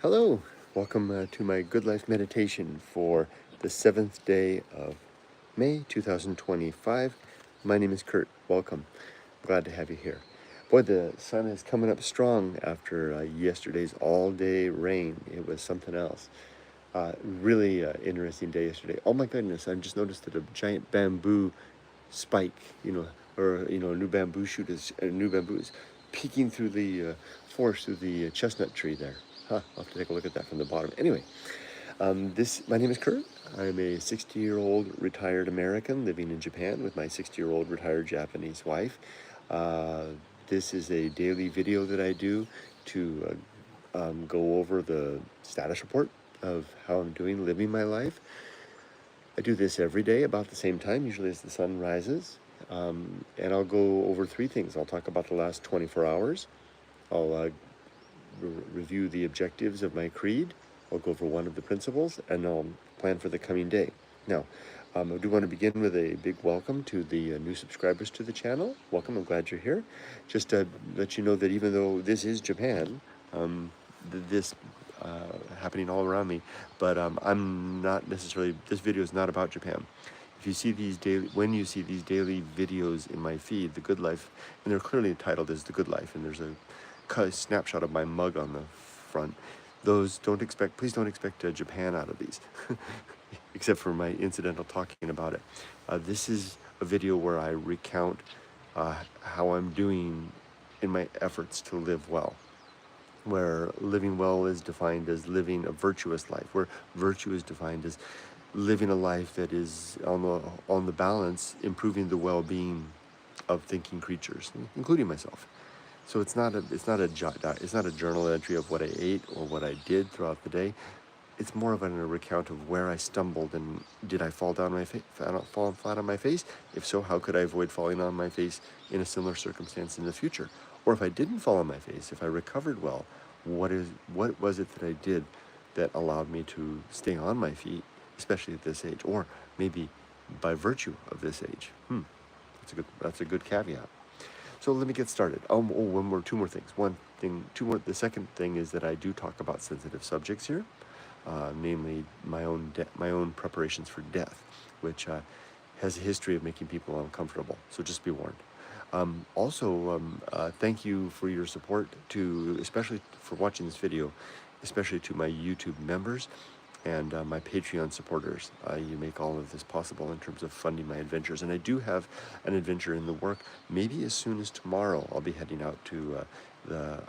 Hello, welcome to my Good Life meditation for the 7th day of May 2025. My name is Kurt. Welcome. Glad to have you here. Boy, the sun is coming up strong after yesterday's all-day rain. It was something else. Really interesting day yesterday. Oh my goodness, I just noticed that a giant bamboo spike, a new bamboo shoot new bamboo is peeking through the forest through the chestnut tree there. I'll have to take a look at that from the bottom. Anyway, my name is Kurt. I'm a 60-year-old retired American living in Japan with my 60-year-old retired Japanese wife. This is a daily video that I do to go over the status report of how I'm doing living my life. I do this every day about the same time, usually as the sun rises. And I'll go over three things. I'll talk about the last 24 hours. I'll review the objectives of my creed. I'll go over one of the principles, and I'll plan for the coming day. Now, I do want to begin with a big welcome to the new subscribers to the channel. Welcome, I'm glad you're here. Just to let you know that even though this is Japan, this happening all around me, but I'm not necessarily, this video is not about Japan. If you see these when you see these daily videos in my feed, The Good Life, and they're clearly titled as The Good Life, and there's a snapshot of my mug on the front. Please don't expect Japan out of these, except for my incidental talking about it. This is a video where I recount how I'm doing in my efforts to live well, where living well is defined as living a virtuous life, where virtue is defined as living a life that is on the balance, improving the well-being of thinking creatures, including myself. So it's not a journal entry of what I ate or what I did throughout the day. It's more of a recount of where I stumbled and did I fall down fall flat on my face? If so, how could I avoid falling on my face in a similar circumstance in the future? Or if I didn't fall on my face, if I recovered well, what was it that I did that allowed me to stay on my feet, especially at this age, or maybe by virtue of this age? That's a good caveat. So let me get started. Two more things. The second thing is that I do talk about sensitive subjects here, namely my own preparations for death, which has a history of making people uncomfortable. So just be warned. Thank you for your support, especially for watching this video, especially to my YouTube members and my Patreon supporters. You make all of this possible in terms of funding my adventures. And I do have an adventure in the work. Maybe as soon as tomorrow, I'll be heading out to the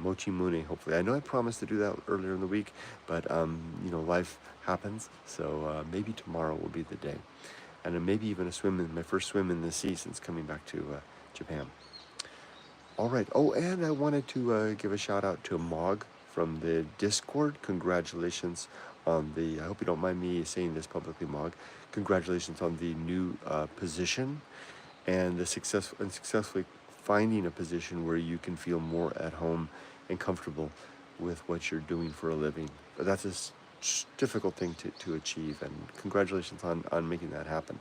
Mochi Mune, hopefully. I know I promised to do that earlier in the week, but life happens. So maybe tomorrow will be the day. And then maybe even my first swim in the sea since coming back to Japan. All right. Oh, and I wanted to give a shout out to Mog from the Discord. Congratulations on I hope you don't mind me saying this publicly, Mog. Congratulations on the new position and successfully finding a position where you can feel more at home and comfortable with what you're doing for a living. But that's a difficult thing to achieve, and congratulations on making that happen.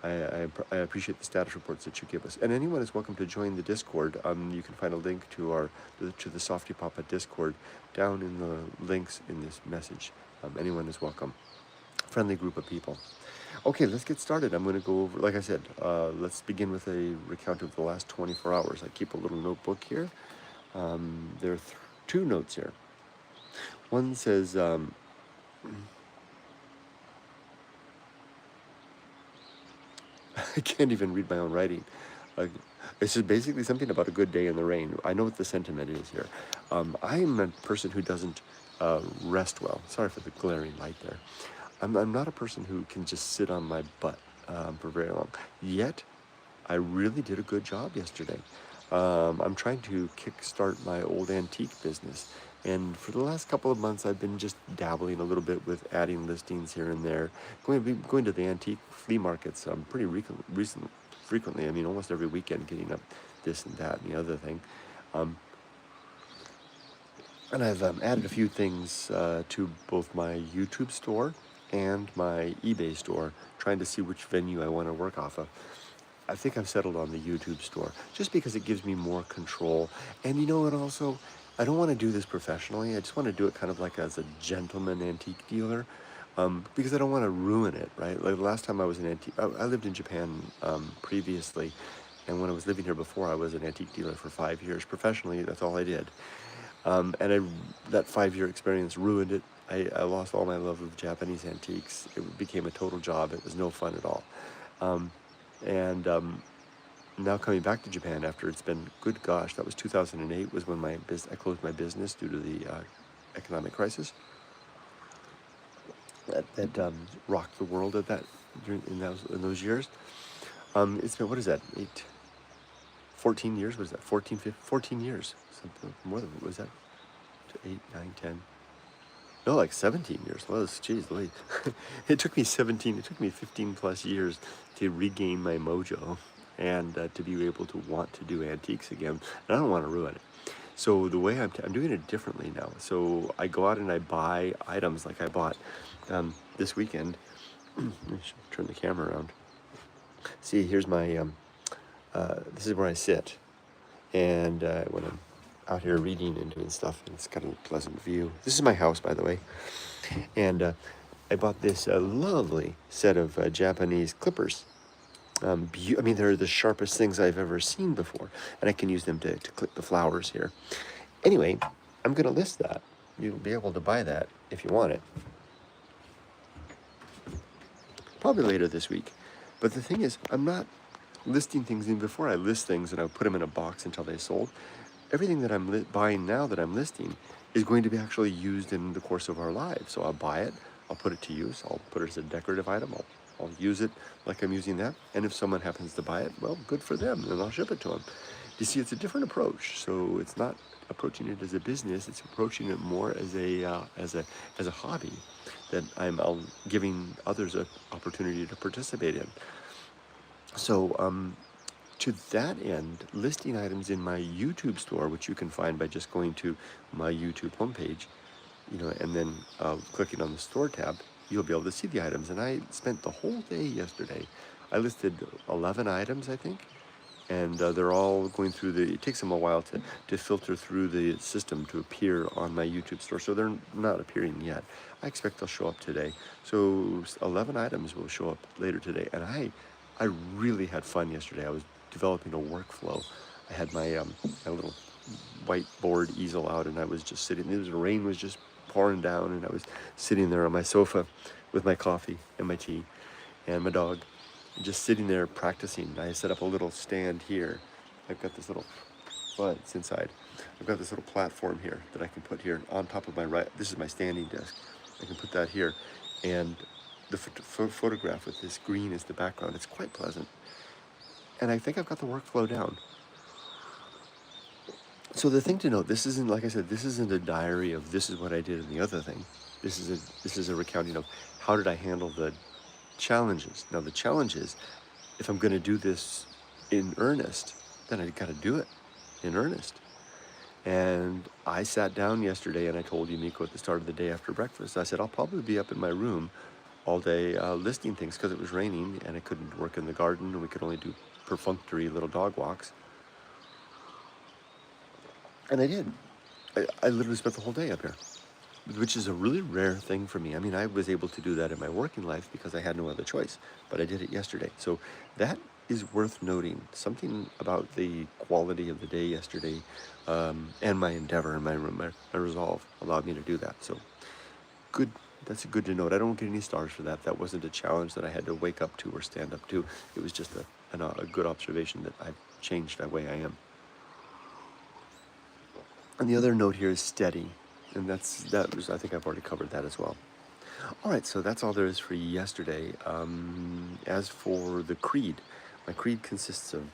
I appreciate the status reports that you give us, and anyone is welcome to join the Discord. You can find a link to the softypapa Discord down in the links in this message. Anyone is welcome. Friendly group of people. Okay, let's get started. I'm going to go over, like I said, let's begin with a recount of the last 24 hours. I keep a little notebook here. There are two notes here. One says, I can't even read my own writing. It's just basically something about a good day in the rain. I know what the sentiment is here. I am a person who doesn't rest well. Sorry for the glaring light there. I'm not a person who can just sit on my butt for very long. Yet, I really did a good job yesterday. I'm trying to kickstart my old antique business. And for the last couple of months, I've been just dabbling a little bit with adding listings here and there. Going to the antique flea markets pretty frequently. I mean, almost every weekend, getting up this and that and the other thing. And I've added a few things to both my YouTube store and my eBay store, trying to see which venue I want to work off of. I think I've settled on the YouTube store, just because it gives me more control. And it also I don't want to do this professionally. I just want to do it kind of like as a gentleman antique dealer, because I don't want to ruin it, right? Like the last time I was an antique, I lived in Japan previously, and when I was living here before, I was an antique dealer for 5 years. Professionally, that's all I did. That 5-year experience ruined it. I lost all my love of Japanese antiques. It became a total job. It was no fun at all. Um, and Now coming back to Japan after it's been, good gosh, that was 2008 was when I closed my business due to the economic crisis that rocked the world at that in those years. It's been, what is that, 14 years? What is that, 14 years? Something more than, was that 8, 9, 10? No, like 17 years. Well, geez, wait. It took me 15 plus years to regain my mojo and to be able to want to do antiques again. And I don't want to ruin it. So the way I'm doing it differently now. So I go out and I buy items like I bought this weekend. I should turn the camera around. See, here's my, this is where I sit. And when I'm out here reading and doing stuff, and it's got a pleasant view. This is my house, by the way. And I bought this lovely set of Japanese clippers. I mean, they're the sharpest things I've ever seen before, and I can use them to clip the flowers here. Anyway, I'm going to list that. You'll be able to buy that if you want it. Probably later this week. But the thing is, I'm not listing things in. Before I list things and I put them in a box until they sold, everything that I'm buying now that I'm listing is going to be actually used in the course of our lives. So I'll buy it, I'll put it to use, I'll put it as a decorative item, I'll use it like I'm using that. And if someone happens to buy it, well, good for them, and I'll ship it to them. You see, it's a different approach. So it's not approaching it as a business, it's approaching it more as a hobby that I'm giving others an opportunity to participate in. So to that end, listing items in my YouTube store, which you can find by just going to my YouTube homepage, and then clicking on the store tab, you'll be able to see the items. And I spent the whole day yesterday. I listed 11 items, I think, and they're all going through it takes them a while to filter through the system to appear on my YouTube store. So they're not appearing yet. I expect they'll show up today. So 11 items will show up later today. And I really had fun yesterday. I was developing a workflow. I had my little whiteboard easel out, and I was just sitting. The rain was just pouring down, and I was sitting there on my sofa with my coffee and my tea and my dog, just sitting there practicing. I set up a little stand here. I've got this little, well, it's inside. I've got this little platform here that I can put here on top of this is my standing desk. I can put that here, and the photograph with this green as the background, it's quite pleasant. And I think I've got the workflow down. So the thing to note, this isn't, like I said, this isn't a diary of this is what I did and the other thing. This is a recounting of how did I handle the challenges. Now the challenge is, if I'm going to do this in earnest, then I got to do it in earnest. And I sat down yesterday and I told Yumiko at the start of the day after breakfast, I said, I'll probably be up in my room all day listing things because it was raining and I couldn't work in the garden and we could only do perfunctory little dog walks. And I did. I literally spent the whole day up here, which is a really rare thing for me. I mean, I was able to do that in my working life because I had no other choice, but I did it yesterday. So that is worth noting. Something about the quality of the day yesterday and my endeavor and my resolve allowed me to do that. So good. That's good to note. I don't get any stars for that. That wasn't a challenge that I had to wake up to or stand up to. It was just a good observation that I've changed that way I am. And the other note here is steady. And I think I've already covered that as well. All right, so that's all there is for yesterday. As for the creed, my creed consists of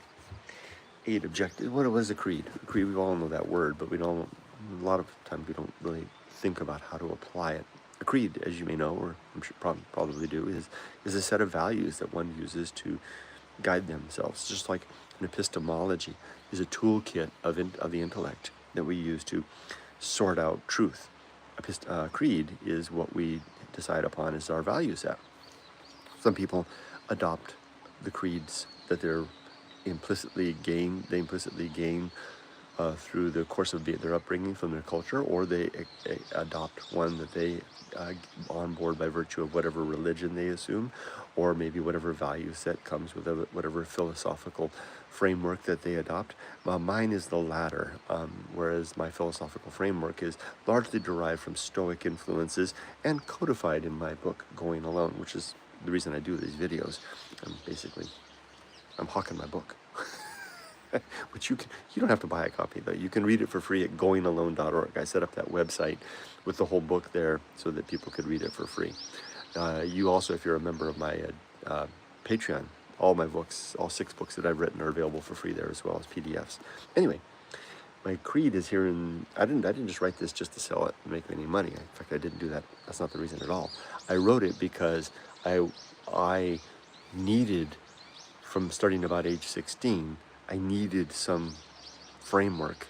8 objectives. What was a creed? A creed, we all know that word, but a lot of times we don't really think about how to apply it. A creed, as you may know, or I'm sure probably do, is a set of values that one uses to guide themselves. Just like an epistemology is a toolkit of the intellect that we use to sort out truth. Creed is what we decide upon as our value set. Some people adopt the creeds that they implicitly gain through the course of their upbringing from their culture, or they adopt one that they on board by virtue of whatever religion they assume, or maybe whatever value set comes with whatever philosophical framework that they adopt. Mine is the latter, whereas my philosophical framework is largely derived from Stoic influences and codified in my book, Going Alone, which is the reason I do these videos. I'm hawking my book. Which you don't have to buy a copy, though. You can read it for free at goingalone.org. I set up that website with the whole book there so that people could read it for free. You also, if you're a member of my Patreon, all my books, all 6 books that I've written are available for free there, as well as PDFs. Anyway, my creed is here in, I didn't just write this just to sell it and make any money. In fact, I didn't do that. That's not the reason at all. I wrote it because I needed, from starting about age 16, I needed some framework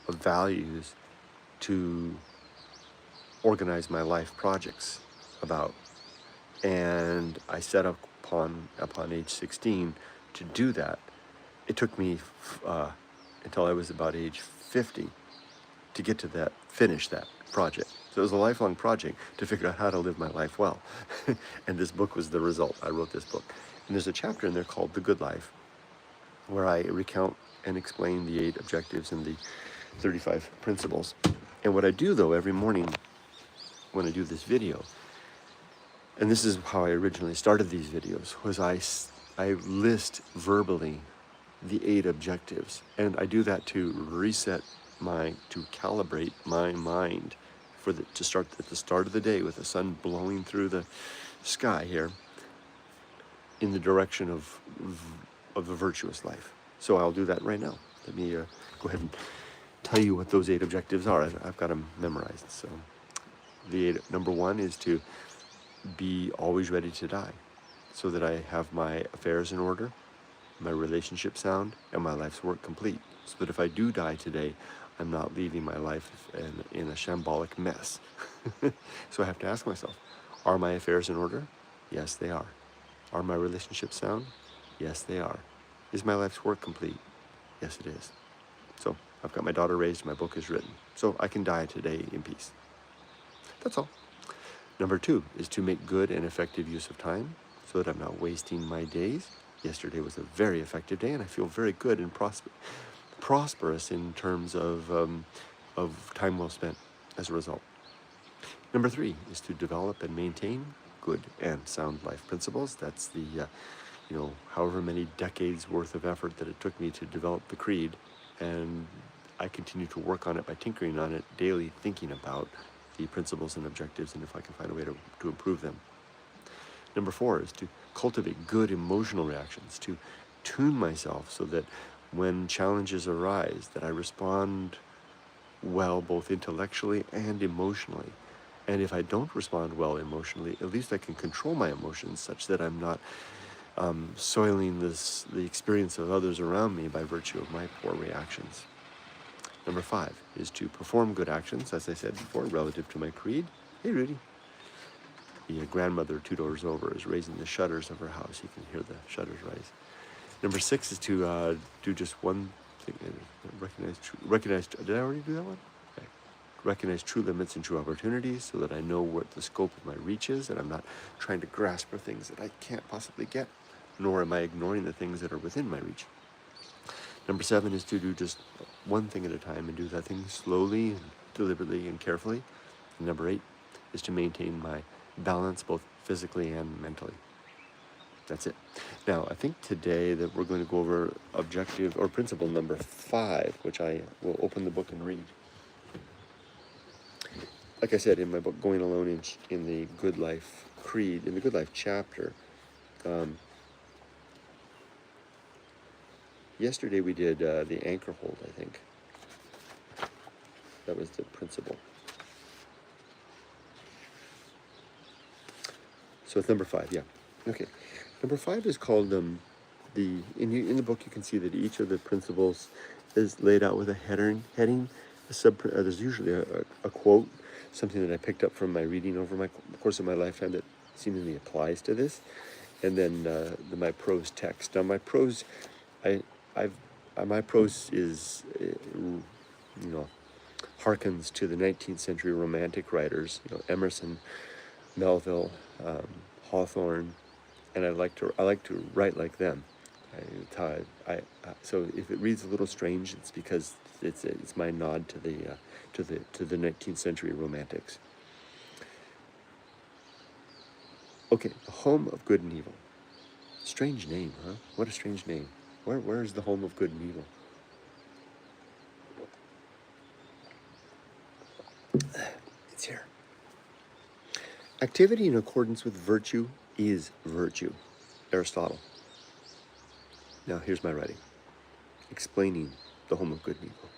of values to organize my life projects about. And I set up upon age 16 to do that. It took me until I was about age 50 to get to that, finish that project. So it was a lifelong project to figure out how to live my life well. And this book was the result. I wrote this book. And there's a chapter in there called The Good Life, where I recount and explain the 8 objectives and the 35 principles. And what I do, though, every morning when I do this video, and this is how I originally started these videos, was I list verbally the 8 objectives. And I do that to to calibrate my mind to start at the start of the day with the sun blowing through the sky here in the direction of a virtuous life. So I'll do that right now. Let me go ahead and tell you what those 8 objectives are. I've got them memorized. So number 1 is to be always ready to die, so that I have my affairs in order, my relationship sound, and my life's work complete. So that if I do die today, I'm not leaving my life in a shambolic mess. So I have to ask myself, are my affairs in order? Yes, they are. Are my relationships sound? Yes, they are. Is my life's work complete? Yes, it is. So I've got my daughter raised, my book is written. So I can die today in peace. That's all. Number 2 is to make good and effective use of time so that I'm not wasting my days. Yesterday was a very effective day, and I feel very good and prosperous in terms of time well spent as a result. Number 3 is to develop and maintain good and sound life principles. That's the however many decades worth of effort that it took me to develop the creed, and I continue to work on it by tinkering on it daily, thinking about the principles and objectives, and if I can find a way to improve them. Number 4 is to cultivate good emotional reactions, to tune myself so that when challenges arise, that I respond well both intellectually and emotionally. And if I don't respond well emotionally, at least I can control my emotions such that I'm not soiling the experience of others around me by virtue of my poor reactions. Number 5 is to perform good actions, as I said before, relative to my creed. Hey, Rudy. The grandmother 2 doors over is raising the shutters of her house. You can hear the shutters raise. Number 6 is to do just one thing. Recognize. Did I already do that one? Okay. Recognize true limits and true opportunities so that I know what the scope of my reach is, and I'm not trying to grasp for things that I can't possibly get, nor am I ignoring the things that are within my reach. Number 7 is to do just one thing at a time and do that thing slowly and deliberately and carefully. And number 8 is to maintain my balance both physically and mentally. That's it. Now, I think today that we're going to go over objective or principle number 5, which I will open the book and read. Like I said, in my book, Going Alone, in the Good Life Creed, in the Good Life chapter, yesterday we did the Anchorhold, I think. That was the principle. So it's number 5, yeah. Okay. Number 5 is called, in the book you can see that each of the principles is laid out with a heading. There's usually a quote, something that I picked up from my reading over the course of my lifetime that seemingly applies to this, and then my prose text. Now my prose, I've my prose is, harkens to the 19th century Romantic writers, Emerson, Melville, Hawthorne, and I like to write like them. So if it reads a little strange, it's because it's my nod to the 19th century Romantics. Okay, the home of good and evil. Strange name, huh? What a strange name. Where is the home of good and evil? It's here. Activity in accordance with virtue is virtue. Aristotle. Now here's my writing, explaining the home of good and evil.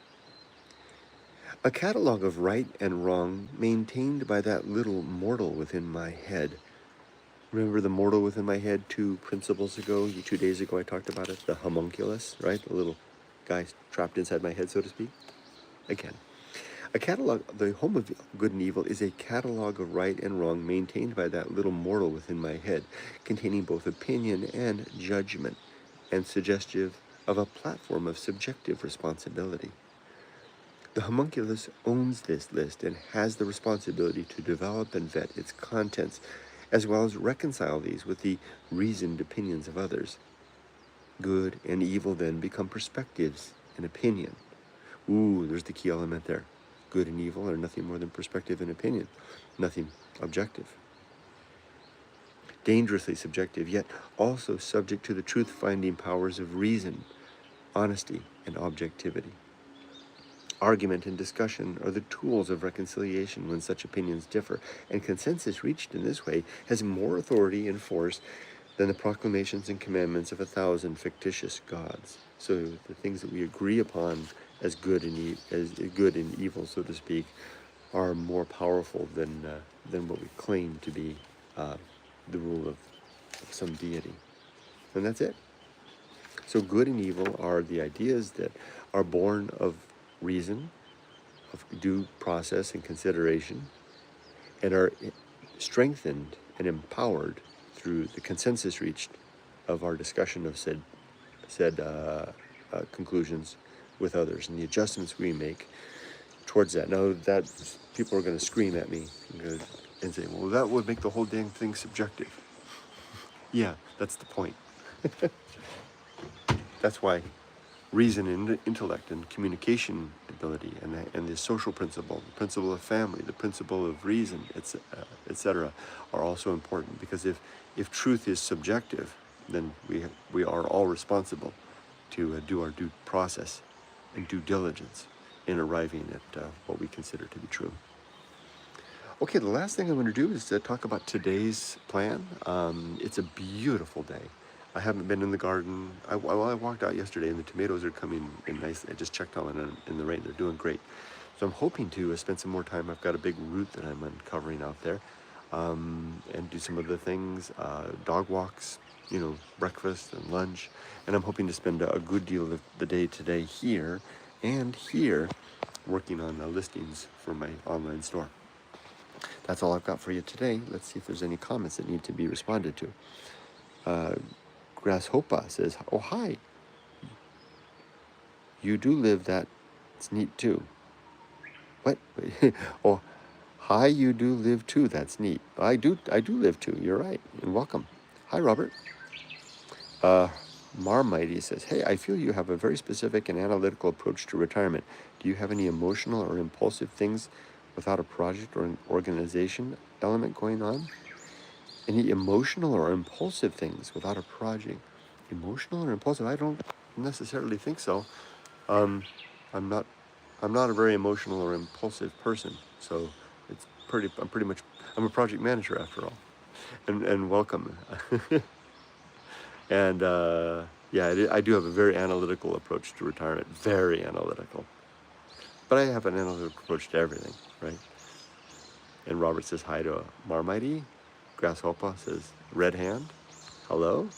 A catalogue of right and wrong maintained by that little mortal within my head. Remember the mortal within my head 2 principles ago, 2 days ago I talked about it, the homunculus, right? The little guy trapped inside my head, so to speak. Again, a catalogue, the home of good and evil is a catalogue of right and wrong maintained by that little mortal within my head, containing both opinion and judgment, and suggestive of a platform of subjective responsibility. The homunculus owns this list and has the responsibility to develop and vet its contents, as well as reconcile these with the reasoned opinions of others. Good and evil then become perspectives and opinion. Ooh, there's the key element there. Good and evil are nothing more than perspective and opinion, nothing objective. Dangerously subjective, yet also subject to the truth-finding powers of reason, honesty, and objectivity. Argument and discussion are the tools of reconciliation when such opinions differ, and consensus reached in this way has more authority and force than the proclamations and commandments of 1,000 fictitious gods. So the things that we agree upon as good and evil, so to speak, are more powerful than what we claim to be the rule of some deity. And that's it. So good and evil are the ideas that are born of reason, of due process and consideration, and are strengthened and empowered through the consensus reached of our discussion of said conclusions with others and the adjustments we make towards that. Now that people are going to scream at me and say, well, that would make the whole dang thing subjective. Yeah, that's the point. That's why reason and intellect and communication ability and the social principle, the principle of family, the principle of reason, etc., are also important, because if truth is subjective, then we are all responsible to do our due process and due diligence in arriving at what we consider to be true. Okay, the last thing I'm going to do is talk about today's plan. It's a beautiful day. I haven't been in the garden. I walked out yesterday and the tomatoes are coming in nice. I just checked on them in the rain. They're doing great. So I'm hoping to spend some more time. I've got a big root that I'm uncovering out there, and do some of the things, dog walks, breakfast and lunch. And I'm hoping to spend a good deal of the day today here and here working on listings for my online store. That's all I've got for you today. Let's see if there's any comments that need to be responded to. Grasshopper says, oh, hi. You do live that. It's neat, too. What? Oh, hi, you do live, too. That's neat. I do live, too. You're right. And welcome. Hi, Robert. Marmighty says, hey, I feel you have a very specific and analytical approach to retirement. Do you have any emotional or impulsive things without a project or an organization element going on? Any emotional or impulsive things without a project? Emotional or impulsive? I don't necessarily think so. I'm not a very emotional or impulsive person, so I'm a project manager after all. And welcome. And I do have a very analytical approach to retirement. Very analytical. But I have an analytical approach to everything, right? And Robert says hi to Marmighty. Grasshopper says, red hand, hello.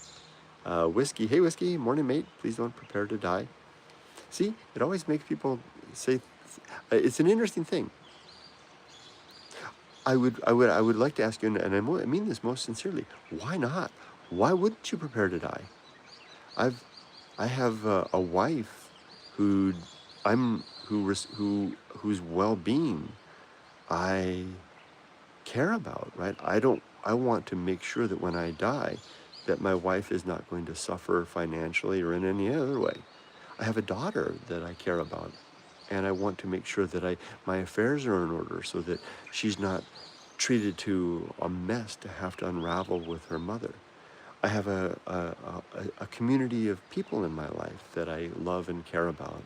Whiskey, hey Whiskey, morning mate, please don't prepare to die. See, it always makes people say, it's an interesting thing. I would like to ask you, and I mean this most sincerely, why not? Why wouldn't you prepare to die? I have a wife who whose well-being I care about, right? I want to make sure that when I die, that my wife is not going to suffer financially or in any other way. I have a daughter that I care about, and I want to make sure that my affairs are in order so that she's not treated to a mess to have to unravel with her mother. I have a community of people in my life that I love and care about.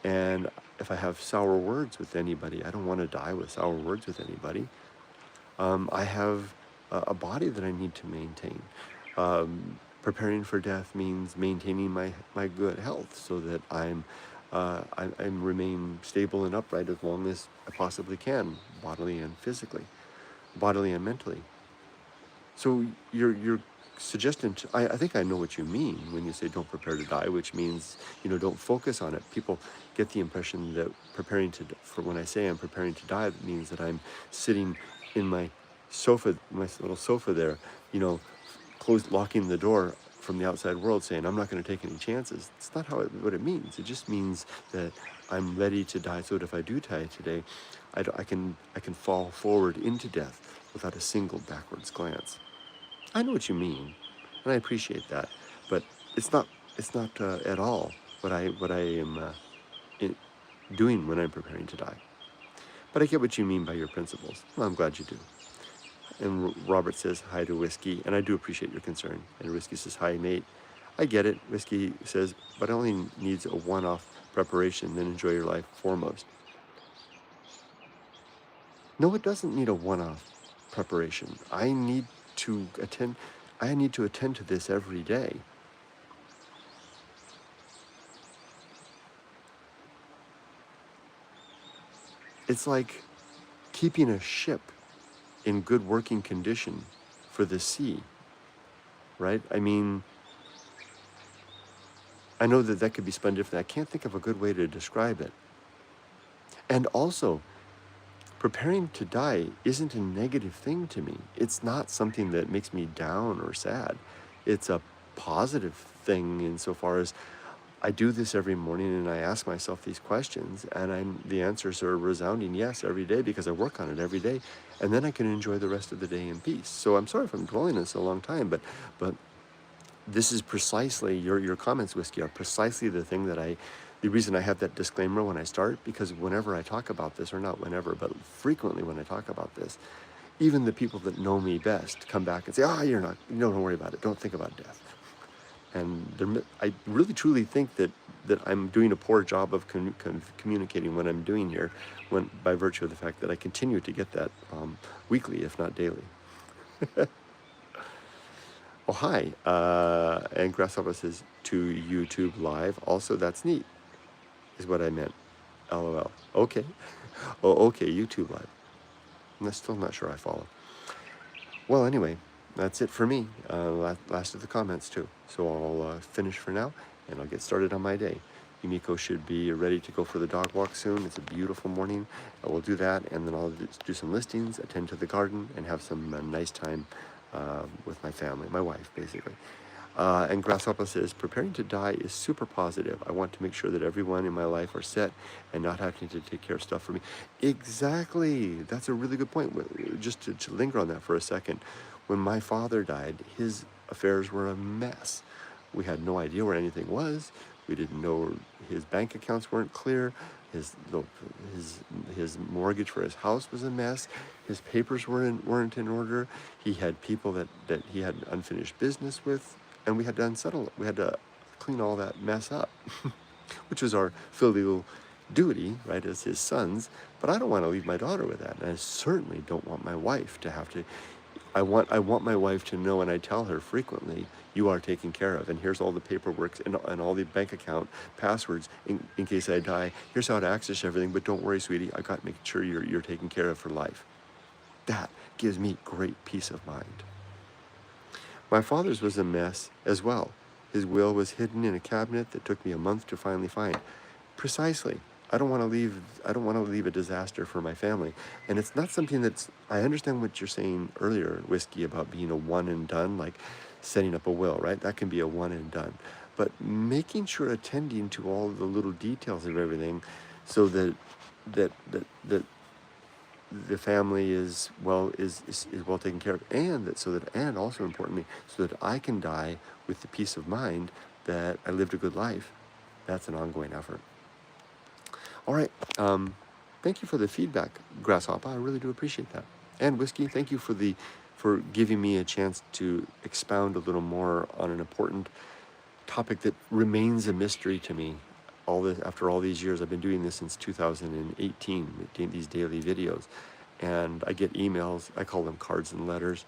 And if I have sour words with anybody, I don't want to die with sour words with anybody. I have a body that I need to maintain. Preparing for death means maintaining my good health so that I remain stable and upright as long as I possibly can, bodily and physically, bodily and mentally. So your suggestion, I think I know what you mean when you say don't prepare to die, which means, don't focus on it. People get the impression that for when I say I'm preparing to die, that means that I'm sitting in my little sofa there, locking the door from the outside world, saying I'm not going to take any chances. It's not what it means. It just means that I'm ready to die, so that if I do die today, I can fall forward into death without a single backwards glance. I know what you mean, and I appreciate that, but it's not at all what I am doing when I'm preparing to die. But I get what you mean by your principles. Well, I'm glad you do. And Robert says hi to Whiskey, and I do appreciate your concern. And Whiskey says hi, Nate. I get it. Whiskey says, but it only needs a one-off preparation, then enjoy your life foremost. No, it doesn't need a one-off preparation. I need to attend to this every day. It's like keeping a ship in good working condition for the sea, right? I mean, I know that could be spun differently. I can't think of a good way to describe it. And also, preparing to die isn't a negative thing to me. It's not something that makes me down or sad. It's a positive thing insofar as I do this every morning and I ask myself these questions, and the answers are a resounding yes every day because I work on it every day, and then I can enjoy the rest of the day in peace. So I'm sorry if I'm dwelling on this a long time, but this is precisely, your comments, Whiskey, are precisely the reason I have that disclaimer when I start, because whenever I talk about this, or not whenever, but frequently when I talk about this, even the people that know me best come back and say, don't worry about it, don't think about death. And I really truly think that I'm doing a poor job of communicating what I'm doing here, by virtue of the fact that I continue to get that weekly, if not daily. Oh, hi. And Grasshopper says, to YouTube Live. Also, that's neat, is what I meant. LOL. Okay. Oh, okay, YouTube Live. I'm still not sure I follow. Well, anyway, that's it for me. Last of the comments, too. So I'll finish for now, and I'll get started on my day. Yumiko should be ready to go for the dog walk soon. It's a beautiful morning. I will do that, and then I'll do some listings, attend to the garden, and have some nice time with my family, my wife, basically. And Grasshopper says, preparing to die is super positive. I want to make sure that everyone in my life are set and not having to take care of stuff for me. Exactly. That's a really good point. Just to linger on that for a second. When my father died, his affairs were a mess. We had no idea where anything was. We didn't know, his bank accounts weren't clear. His mortgage for his house was a mess. His papers weren't in order. He had people that he had unfinished business with, and we had to unsettle it. We had to clean all that mess up, which was our filial duty, right, as his sons. But I don't want to leave my daughter with that, and I certainly don't want my wife to have to. I want my wife to know, and I tell her frequently, you are taken care of, and here's all the paperwork and all the bank account passwords in case I die. Here's how to access everything, but don't worry, sweetie, I got to make sure you're taken care of for life. That gives me great peace of mind. My father's was a mess as well. His will was hidden in a cabinet that took me a month to finally find. Precisely. I don't want to leave a disaster for my family. And it's not something I understand what you're saying earlier, Whiskey, about being a one and done, like setting up a will, right? That can be a one and done. but making sure attending to all the little details of everything, so that the family is well taken care of, and also importantly, so that I can die with the peace of mind that I lived a good life. That's an ongoing effort. All right. Thank you for the feedback, Grasshopper. I really do appreciate that. And Whiskey, thank you for giving me a chance to expound a little more on an important topic that remains a mystery to me. After all these years, I've been doing this since 2018, these daily videos, and I get emails. I call them cards and letters.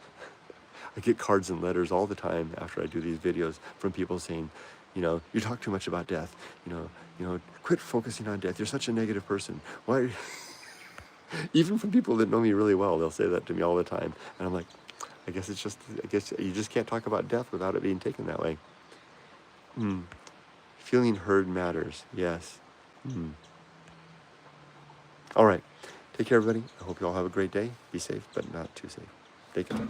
I get cards and letters all the time after I do these videos from people saying, you talk too much about death. Quit focusing on death. You're such a negative person. Why? Even from people that know me really well, they'll say that to me all the time, and I'm like, I guess you just can't talk about death without it being taken that way. Feeling heard matters. Yes. All right. Take care, everybody. I hope you all have a great day. Be safe, but not too safe. Take care.